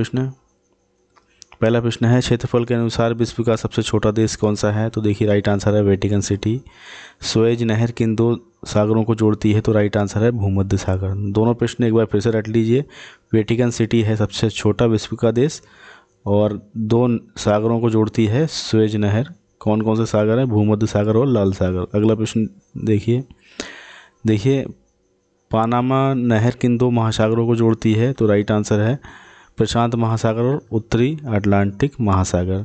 प्रश्न, पहला प्रश्न है क्षेत्रफल के अनुसार विश्व का सबसे छोटा देश कौन सा है? तो देखिए राइट आंसर है वेटिकन सिटी। सुएज नहर किन दो सागरों को जोड़ती है? तो राइट आंसर है भूमध्य सागर। दोनों प्रश्न एक बार फिर से रट लीजिए। वेटिकन सिटी है सबसे छोटा विश्व का देश और दो सागरों को जोड़ती है सुएज नहर। कौन कौन से सागर है? भूमध्य सागर और लाल सागर। अगला प्रश्न देखिए पानामा नहर किन दो महासागरों को जोड़ती है? तो राइट आंसर है प्रशांत महासागर और उत्तरी अटलांटिक महासागर।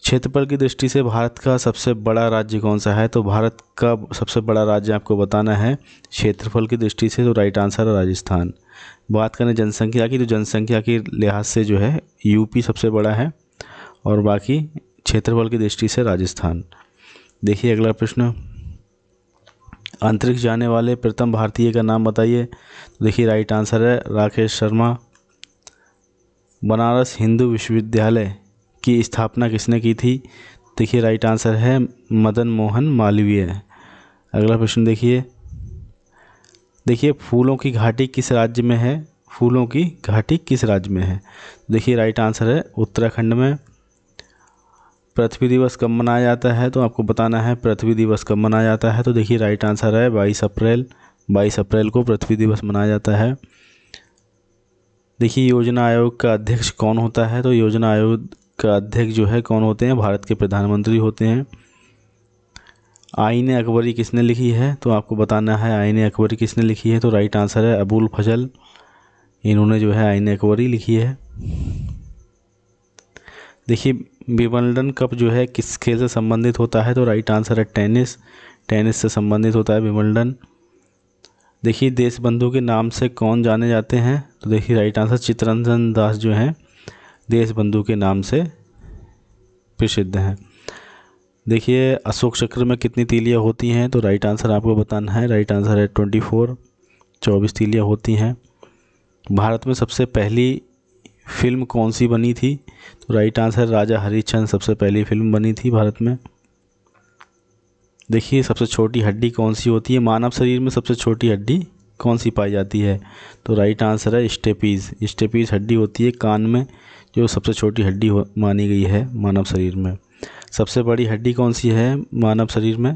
क्षेत्रफल की दृष्टि से भारत का सबसे बड़ा राज्य कौन सा है? तो भारत का सबसे बड़ा राज्य आपको बताना है क्षेत्रफल की दृष्टि से। तो राइट आंसर है राजस्थान। बात करें जनसंख्या की, तो जनसंख्या के लिहाज से जो है यूपी सबसे बड़ा है और बाकी क्षेत्रफल की दृष्टि से राजस्थान। देखिए अगला प्रश्न, अंतरिक्ष जाने वाले प्रथम भारतीय का नाम बताइए। तो देखिए राइट आंसर है राकेश शर्मा। बनारस हिंदू विश्वविद्यालय की स्थापना किसने की थी? देखिए राइट आंसर है मदन मोहन मालवीय। अगला प्रश्न देखिए फूलों की घाटी किस राज्य में है? फूलों की घाटी किस राज्य में है? देखिए राइट आंसर है उत्तराखंड में। पृथ्वी दिवस कब मनाया जाता है? तो आपको बताना है पृथ्वी दिवस कब मनाया जाता है। तो देखिए राइट आंसर है 22 अप्रैल। 22 अप्रैल को पृथ्वी दिवस मनाया जाता है। देखिए योजना आयोग का अध्यक्ष कौन होता है? तो योजना आयोग का अध्यक्ष जो है कौन होते हैं? भारत के प्रधानमंत्री होते हैं। आईन अकबरी किसने लिखी है? तो आपको बताना है आईन अकबरी किसने लिखी है। तो राइट आंसर है अबुल फजल। इन्होंने जो है आईन अकबरी लिखी है। देखिए विंबलडन कप जो है किस खेल से संबंधित होता है? तो राइट आंसर है टेनिस। टेनिस से संबंधित होता है विंबलडन। देखिए देशबंधु के नाम से कौन जाने जाते हैं? तो देखिए राइट आंसर चित्तरंजन दास जो हैं देशबंधु के नाम से प्रसिद्ध हैं। देखिए अशोक चक्र में कितनी तीलियां होती हैं? तो राइट आंसर आपको बताना है। राइट आंसर है 24, 24 तीलियां होती हैं। भारत में सबसे पहली फिल्म कौन सी बनी थी? तो राइट आंसर राजा हरिश्चंद्र सबसे पहली फिल्म बनी थी भारत में। देखिए सबसे छोटी हड्डी कौन सी होती है? मानव शरीर में सबसे छोटी हड्डी कौन सी पाई जाती है? तो राइट आंसर है स्टेपीज। स्टेपीज हड्डी होती है कान में जो सबसे छोटी हड्डी मानी गई है मानव शरीर में। सबसे बड़ी हड्डी कौन सी है मानव शरीर में?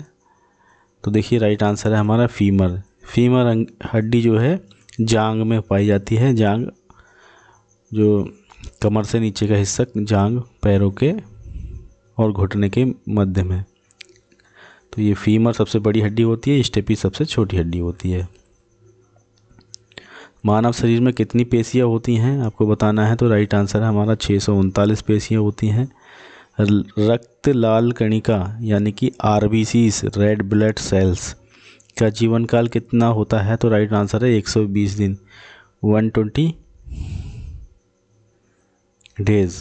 तो देखिए राइट आंसर है हमारा फीमर। फीमर हड्डी जो है जांग में पाई जाती है। जांग जो कमर से नीचे का हिस्सा, जांग पैरों के और घुटने के मध्य में। तो ये फीमर सबसे बड़ी हड्डी होती है, स्टेपीज सबसे छोटी हड्डी होती है। मानव शरीर में कितनी पेशियां होती हैं आपको बताना है। तो राइट आंसर है हमारा 639 पेशियां होती हैं। रक्त लाल कणिका यानी कि आरबीसीज, रेड ब्लड सेल्स का जीवन काल कितना होता है? तो राइट आंसर है 120 दिन, 120 डेज।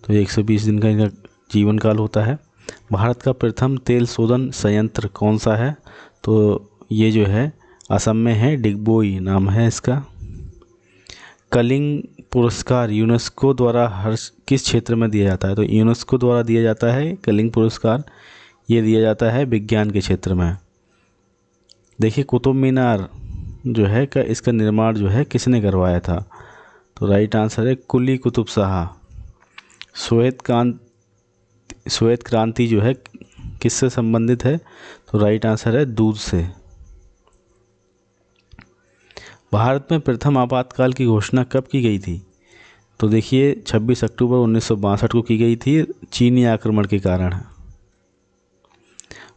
तो 120 दिन का इनका जीवन काल होता है। भारत का प्रथम तेल शोधन संयंत्र कौन सा है? तो ये जो है असम में है, डिगबोई नाम है इसका। कलिंग पुरस्कार यूनेस्को द्वारा हर किस क्षेत्र में दिया जाता है? तो यूनेस्को द्वारा दिया जाता है कलिंग पुरस्कार, ये दिया जाता है विज्ञान के क्षेत्र में। देखिए कुतुब मीनार जो है इसका निर्माण जो है किसने करवाया था? तो राइट आंसर है कुली कुतुब शाह। श्वेत क्रांति जो है किससे संबंधित है? तो राइट आंसर है दूध से। भारत में प्रथम आपातकाल की घोषणा कब की गई थी? तो देखिए 26 अक्टूबर 1962 को की गई थी चीनी आक्रमण के कारण।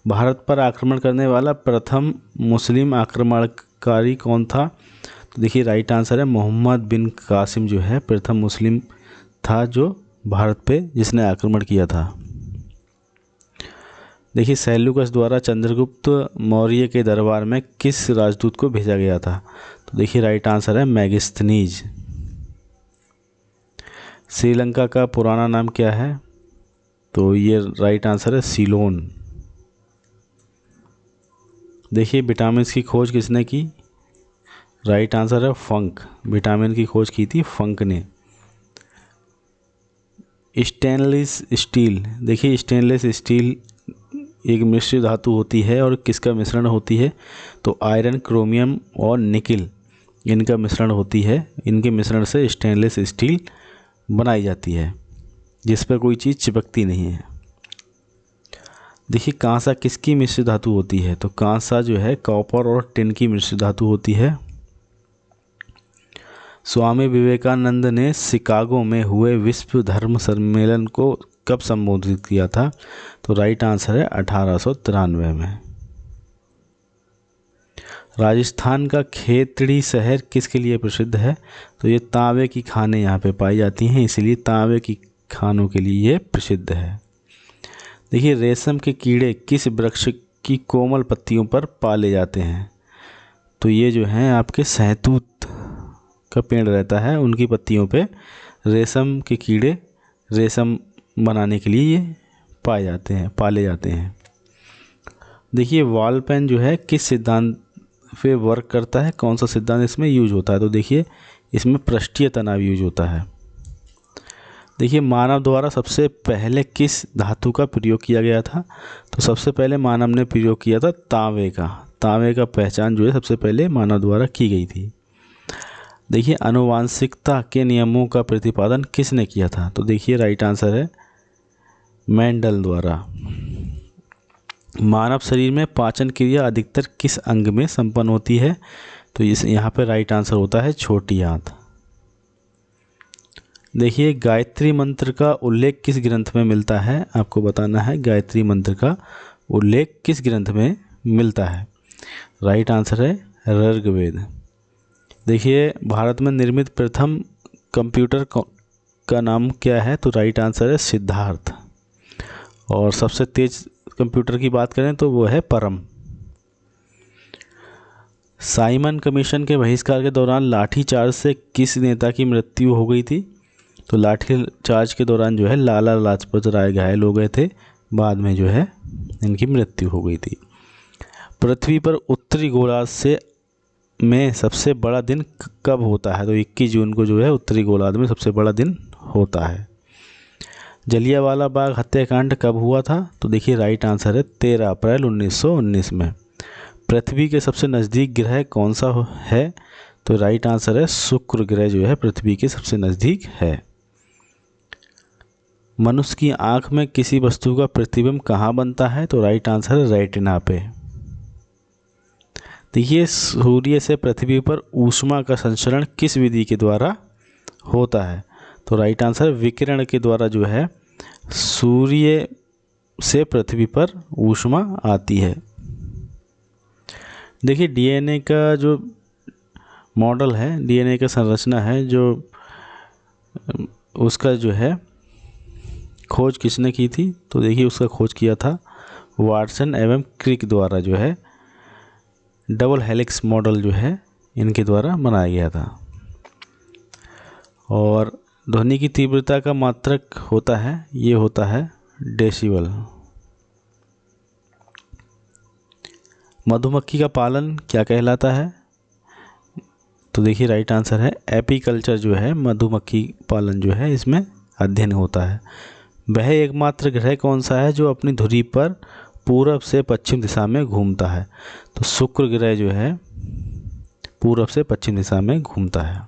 भारत पर आक्रमण करने वाला प्रथम मुस्लिम आक्रमणकारी कौन था? तो देखिए राइट आंसर है मोहम्मद बिन कासिम जो है प्रथम मुस्लिम था जो भारत पे जिसने आक्रमण किया था। देखिए सेल्यूकस द्वारा चंद्रगुप्त मौर्य के दरबार में किस राजदूत को भेजा गया था? तो देखिए राइट आंसर है मैगिस्थनीज। श्रीलंका का पुराना नाम क्या है? तो ये राइट आंसर है सीलोन। देखिए विटामिन की खोज किसने की? राइट आंसर है फंक। विटामिन की खोज की थी फंक ने। स्टेनलेस स्टील, देखिए स्टेनलेस स्टील एक मिश्र धातु होती है और किसका मिश्रण होती है? तो आयरन, क्रोमियम और निकिल इनका मिश्रण होती है, इनके मिश्रण से स्टेनलेस स्टील बनाई जाती है जिस पर कोई चीज़ चिपकती नहीं है। देखिए कांसा किसकी मिश्र धातु होती है, तो कांसा जो है कॉपर और टिन की मिश्र धातु होती है। स्वामी विवेकानंद ने शिकागो में हुए विश्व धर्म सम्मेलन को कब संबोधित किया था, तो राइट आंसर है 1893 में। राजस्थान का खेतड़ी शहर किसके लिए प्रसिद्ध है, तो ये तांबे की खानें यहाँ पे पाई जाती हैं, इसीलिए तांबे की खानों के लिए ये प्रसिद्ध है। देखिए रेशम के कीड़े किस वृक्ष की कोमल पत्तियों पर पाले जाते हैं, तो ये जो हैं आपके सहतूत का पेड़ रहता है, उनकी पत्तियों पे रेशम के कीड़े रेशम बनाने के लिए ये पाले जाते हैं। देखिए वॉल पेन जो है किस सिद्धांत पे वर्क करता है, कौन सा सिद्धांत इसमें यूज होता है, तो देखिए इसमें पृष्ठीय तनाव यूज होता है। देखिए मानव द्वारा सबसे पहले किस धातु का प्रयोग किया गया था, तो सबसे पहले मानव ने प्रयोग किया था तांबे का। तांबे का पहचान जो है सबसे पहले मानव द्वारा की गई थी। देखिए आनुवांशिकता के नियमों का प्रतिपादन किसने किया था, तो देखिए राइट आंसर है मेंडल द्वारा। मानव शरीर में पाचन क्रिया अधिकतर किस अंग में संपन्न होती है, तो इस यहाँ पे राइट आंसर होता है छोटी आंत। देखिए गायत्री मंत्र का उल्लेख किस ग्रंथ में मिलता है, आपको बताना है गायत्री मंत्र का उल्लेख किस ग्रंथ में मिलता है। राइट आंसर है ऋग्वेद। देखिए भारत में निर्मित प्रथम कंप्यूटर का नाम क्या है, तो राइट आंसर है सिद्धार्थ। और सबसे तेज कंप्यूटर की बात करें तो वो है परम। साइमन कमीशन के बहिष्कार के दौरान लाठीचार्ज से किस नेता की मृत्यु हो गई थी, तो लाठीचार्ज के दौरान जो है लाला लाजपत राय घायल हो गए थे, बाद में जो है इनकी मृत्यु हो गई थी। पृथ्वी पर उत्तरी गोलार्ध से में सबसे बड़ा दिन कब होता है, तो 21 जून को जो है उत्तरी गोलार्ध में सबसे बड़ा दिन होता है। जलियांवाला बाग हत्याकांड कब हुआ था, तो देखिए राइट आंसर है 13 अप्रैल 1919 में। पृथ्वी के सबसे नज़दीक ग्रह कौन सा है, तो राइट आंसर है शुक्र ग्रह जो है पृथ्वी के सबसे नज़दीक है। मनुष्य की आँख में किसी वस्तु का प्रतिबिंब कहाँ बनता है, तो राइट आंसर है रेटिना पे। देखिए सूर्य से पृथ्वी पर ऊष्मा का संचरण किस विधि के द्वारा होता है, तो राइट आंसर विकिरण के द्वारा जो है सूर्य से पृथ्वी पर ऊष्मा आती है। देखिए डीएनए का जो मॉडल है, डीएनए का संरचना है जो उसका जो है खोज किसने की थी, तो देखिए उसका खोज किया था वाटसन एवं क्रिक द्वारा जो है डबल हेलिक्स मॉडल जो है इनके द्वारा बनाया गया था। और ध्वनि की तीव्रता का मात्रक होता है, ये होता है डेसिबल। मधुमक्खी का पालन क्या कहलाता है, तो देखिए राइट आंसर है एपीकल्चर जो है मधुमक्खी पालन जो है इसमें अध्ययन होता है। वह एकमात्र ग्रह कौन सा है जो अपनी धुरी पर पूरब से पश्चिम दिशा में घूमता है, तो शुक्र ग्रह जो है पूरब से पश्चिम दिशा में घूमता है।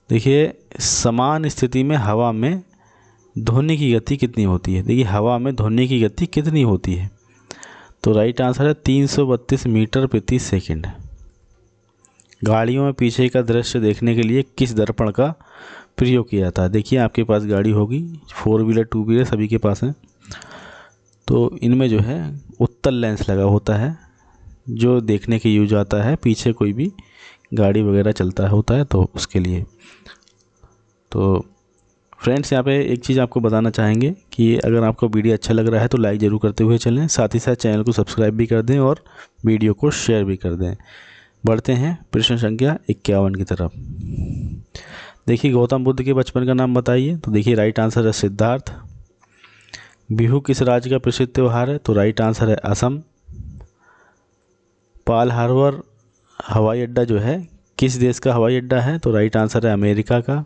देखिए समान स्थिति में हवा में ध्वनि की गति कितनी होती है, देखिए हवा में ध्वनि की गति कितनी होती है, तो राइट आंसर है 332 मीटर प्रति सेकंड। गाड़ियों में पीछे का दृश्य देखने के लिए किस दर्पण का प्रयोग किया जाता है, देखिए आपके पास गाड़ी होगी, 4 व्हीलर 2 व्हीलर सभी के पास है, तो इनमें जो है उत्तल लेंस लगा होता है जो देखने के यूज आता है, पीछे कोई भी गाड़ी वगैरह चलता होता है तो उसके लिए। तो फ्रेंड्स यहाँ पे एक चीज़ आपको बताना चाहेंगे कि अगर आपको वीडियो अच्छा लग रहा है तो लाइक ज़रूर करते हुए चलें, साथ ही साथ चैनल को सब्सक्राइब भी कर दें और वीडियो को शेयर भी कर दें। बढ़ते हैं प्रश्न संख्या 51 की तरफ। देखिए गौतम बुद्ध के बचपन का नाम बताइए, तो देखिए राइट आंसर है सिद्धार्थ। बिहू किस राज्य का प्रसिद्ध त्यौहार है, तो राइट आंसर है असम। पाल हार्बर हवाई अड्डा जो है किस देश का हवाई अड्डा है, तो राइट आंसर है अमेरिका का।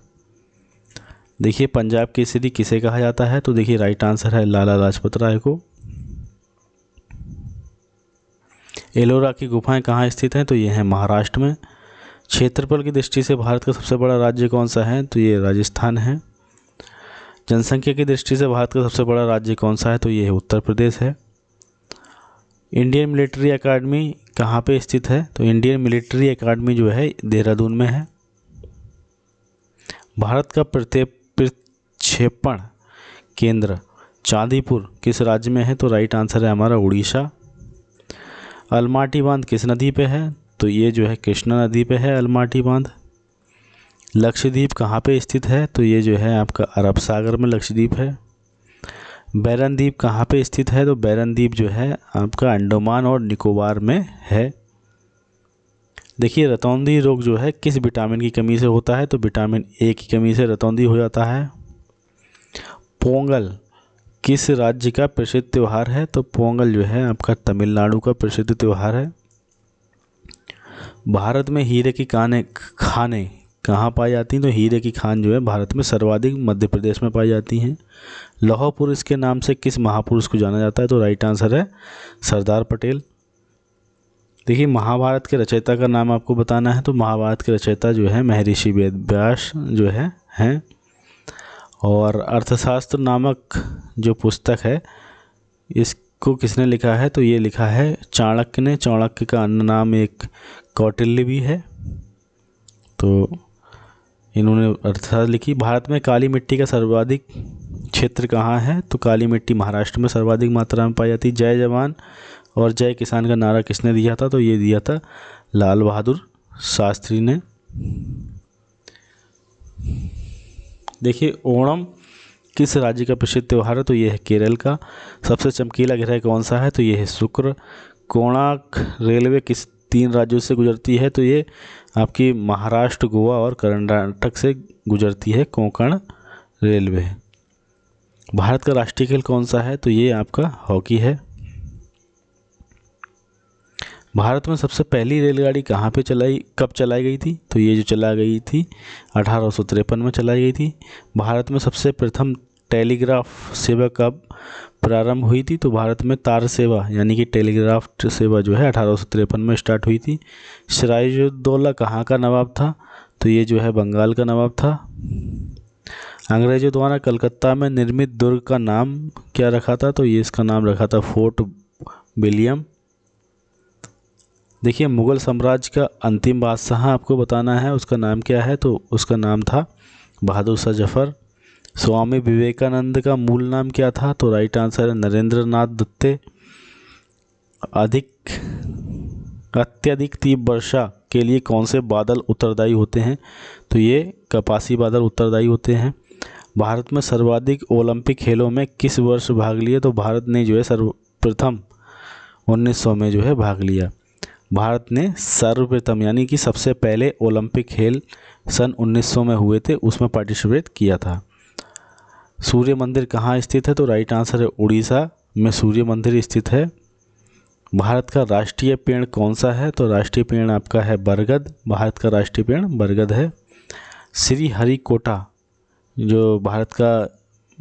देखिए पंजाब केसरी किसे कहा जाता है, तो देखिए राइट आंसर है लाला लाजपत राय को। एलोरा की गुफाएं कहाँ स्थित हैं, तो ये हैं महाराष्ट्र में। क्षेत्रफल की दृष्टि से भारत का सबसे बड़ा राज्य कौन सा है? तो ये राजस्थान है। जनसंख्या की दृष्टि से भारत का सबसे बड़ा राज्य कौन सा है? तो ये उत्तर प्रदेश है। इंडियन मिलिट्री एकेडमी कहाँ पे स्थित है? तो इंडियन मिलिट्री एकेडमी जो है देहरादून में है। भारत का प्रक्षेपण केंद्र चांदीपुर किस राज्य में है? तो राइट आंसर है हमारा उड़ीसा। अलमाटी बांध किस नदी पे है? तो ये जो है कृष्णा नदी पे है अलमाटी बांध। लक्षद्वीप कहाँ पे स्थित है? तो ये जो है आपका अरब सागर में लक्षद्वीप है। बैरन द्वीप कहाँ पे स्थित है? तो बैरन द्वीप जो है आपका अंडमान और निकोबार में है। देखिए रतौंधी रोग जो है किस विटामिन की कमी से होता है? तो विटामिन ए की कमी से रतौंधी हो जाता है। पोंगल किस राज्य का प्रसिद्ध त्यौहार है? तो पोंगल जो है आपका तमिलनाडु का प्रसिद्ध त्यौहार है। भारत में हीरे की खानें कहाँ पाई जाती हैं? तो हीरे की खान जो है भारत में सर्वाधिक मध्य प्रदेश में पाई जाती हैं। लौह पुरुष के नाम से किस महापुरुष को जाना जाता है? तो राइट आंसर है सरदार पटेल। देखिए महाभारत के रचयिता का नाम आपको बताना है। तो महाभारत के रचयिता जो है महर्षि वेद व्यास जो है हैं। और अर्थशास्त्र नामक जो पुस्तक है इसको किसने लिखा है? तो ये लिखा है चाणक्य ने। चाणक्य का अन्य नाम एक कौटिल्य भी है। तो इन्होंने अर्थशास्त्र लिखी। भारत में काली मिट्टी का सर्वाधिक क्षेत्र कहाँ है? तो काली मिट्टी महाराष्ट्र में सर्वाधिक मात्रा में पाई जाती है। जय जवान और जय किसान का नारा किसने दिया था? तो ये दिया था लाल बहादुर शास्त्री ने। देखिए ओणम किस राज्य का प्रसिद्ध त्यौहार है? तो ये है केरल का। सबसे चमकीला ग्रह कौन सा है? तो ये है शुक्र। कोणार्क रेलवे किस 3 राज्यों से गुजरती है? तो ये आपकी महाराष्ट्र, गोवा और कर्नाटक से गुजरती है कोंकण रेलवे। भारत का राष्ट्रीय खेल कौन सा है? तो ये आपका हॉकी है। भारत में सबसे पहली रेलगाड़ी कब चलाई गई थी? तो ये जो चला गई थी 1853 में चलाई गई थी। भारत में सबसे प्रथम टेलीग्राफ सेवा कब प्रारंभ हुई थी? तो भारत में तार सेवा यानी कि टेलीग्राफ सेवा जो है 1853 में स्टार्ट हुई थी। सिराजुद्दौला कहाँ का नवाब था? तो ये जो है बंगाल का नवाब था। अंग्रेजों द्वारा कलकत्ता में निर्मित दुर्ग का नाम क्या रखा था? तो ये इसका नाम रखा था फोर्ट विलियम। देखिए मुग़ल साम्राज्य का अंतिम बादशाह आपको बताना है, उसका नाम क्या है? तो उसका नाम था बहादुर शाह जफ़र। स्वामी विवेकानंद का मूल नाम क्या था? तो राइट आंसर है नरेंद्र नाथ दत्ते। अत्यधिक तीव्र वर्षा के लिए कौन से बादल उत्तरदायी होते हैं? तो ये कपासी बादल उत्तरदायी होते हैं। भारत में सर्वाधिक ओलंपिक खेलों में किस वर्ष भाग लिया? तो भारत ने जो है सर्वप्रथम 1900 में जो है भाग लिया। भारत ने सर्वप्रथम यानी कि सबसे पहले ओलंपिक खेल सन 1900 में हुए थे, उसमें पार्टिसिपेट किया था। सूर्य मंदिर कहाँ स्थित है? तो राइट आंसर है उड़ीसा में सूर्य मंदिर स्थित है। भारत का राष्ट्रीय पेड़ कौन सा है? तो राष्ट्रीय पेड़ आपका है बरगद। भारत का राष्ट्रीय पेड़ बरगद है। श्री हरिकोटा जो भारत का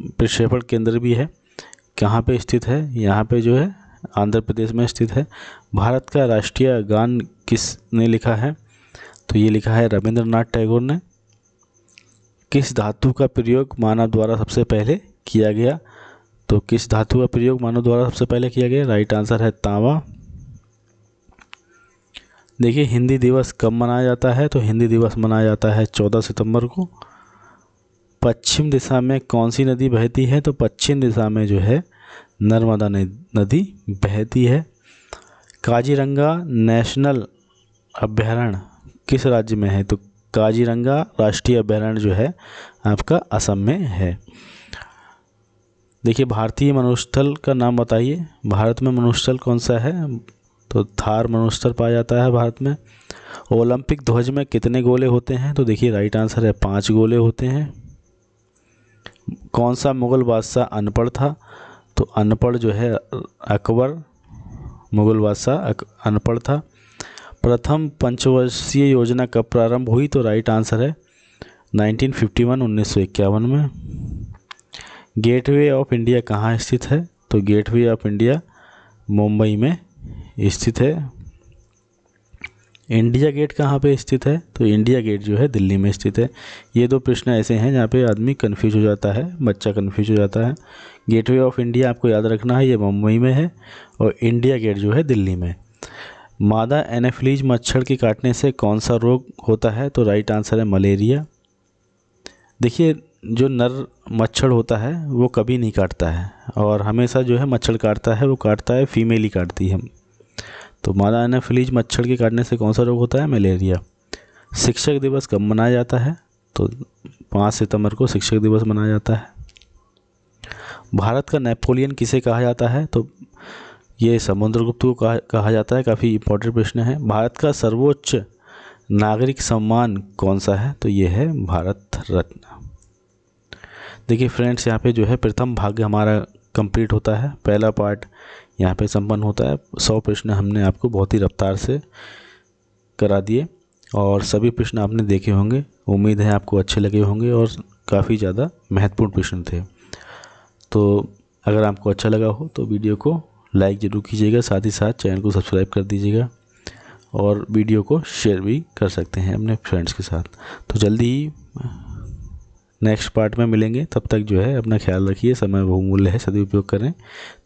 प्रक्षेपण केंद्र भी है कहाँ पे स्थित है? यहाँ पे जो है आंध्र प्रदेश में स्थित है। भारत का राष्ट्रीय गान किसने लिखा है? तो ये लिखा है रविंद्रनाथ टैगोर ने। किस धातु का प्रयोग मानव द्वारा सबसे पहले किया गया? तो किस धातु का प्रयोग मानव द्वारा सबसे पहले किया गया? राइट आंसर है तांबा। देखिए हिंदी दिवस कब मनाया जाता है? तो हिंदी दिवस मनाया जाता है 14 सितंबर को। पश्चिम दिशा में कौन सी नदी बहती है? तो पश्चिम दिशा में जो है नर्मदा नदी बहती है। काजीरंगा नेशनल अभयारण्य किस राज्य में है? तो काजीरंगा राष्ट्रीय अभयारण्य जो है आपका असम में है। देखिए भारतीय मरुस्थल का नाम बताइए। भारत में मरुस्थल कौन सा है? तो थार मरुस्थल पाया जाता है भारत में। ओलंपिक ध्वज में कितने गोले होते हैं? तो देखिए राइट आंसर है 5 गोले होते हैं। कौन सा मुग़ल बादशाह अनपढ़ था? तो अनपढ़ जो है अकबर मुग़ल बादशाह अनपढ़ था। प्रथम पंचवर्षीय योजना कब प्रारंभ हुई? तो राइट आंसर है 1951 में। गेटवे ऑफ इंडिया कहाँ स्थित है? तो गेटवे ऑफ इंडिया मुंबई में स्थित है। इंडिया गेट कहाँ पे स्थित है? तो इंडिया गेट जो है दिल्ली में स्थित है। ये दो प्रश्न ऐसे हैं जहाँ पे आदमी कन्फ्यूज हो जाता है, बच्चा कन्फ्यूज हो जाता है। गेटवे ऑफ इंडिया आपको याद रखना है, ये मुंबई में है, और इंडिया गेट जो है दिल्ली में। मादा एनाफिलीज मच्छर के काटने से कौन सा रोग होता है? तो राइट आंसर है मलेरिया। देखिए, जो नर मच्छर होता है वो कभी नहीं काटता है, और हमेशा जो है मच्छर काटता है वो काटता है फीमेल ही काटती है। तो मादा एनाफिलीज मच्छर के काटने से कौन सा रोग होता है? मलेरिया। शिक्षक दिवस कब मनाया जाता है? तो 5 सितंबर को शिक्षक दिवस मनाया जाता है। भारत का नेपोलियन किसे कहा जाता है? तो ये समुद्रगुप्त को कहा जाता है। काफ़ी इंपॉर्टेंट प्रश्न है। भारत का सर्वोच्च नागरिक सम्मान कौन सा है? तो ये है भारत रत्न। देखिए फ्रेंड्स, यहाँ पे जो है प्रथम भाग हमारा कंप्लीट होता है, पहला पार्ट यहाँ पे संपन्न होता है। 100 प्रश्न हमने आपको बहुत ही रफ्तार से करा दिए, और सभी प्रश्न आपने देखे होंगे। उम्मीद है आपको अच्छे लगे होंगे, और काफ़ी ज़्यादा महत्वपूर्ण प्रश्न थे। तो अगर आपको अच्छा लगा हो तो वीडियो को लाइक ज़रूर कीजिएगा, साथ ही साथ चैनल को सब्सक्राइब कर दीजिएगा, और वीडियो को शेयर भी कर सकते हैं अपने फ्रेंड्स के साथ। तो जल्दी ही नेक्स्ट पार्ट में मिलेंगे। तब तक जो है अपना ख्याल रखिए। समय बहुमूल्य है, सदुपयोग करें,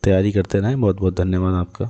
तैयारी करते रहें। बहुत बहुत धन्यवाद आपका।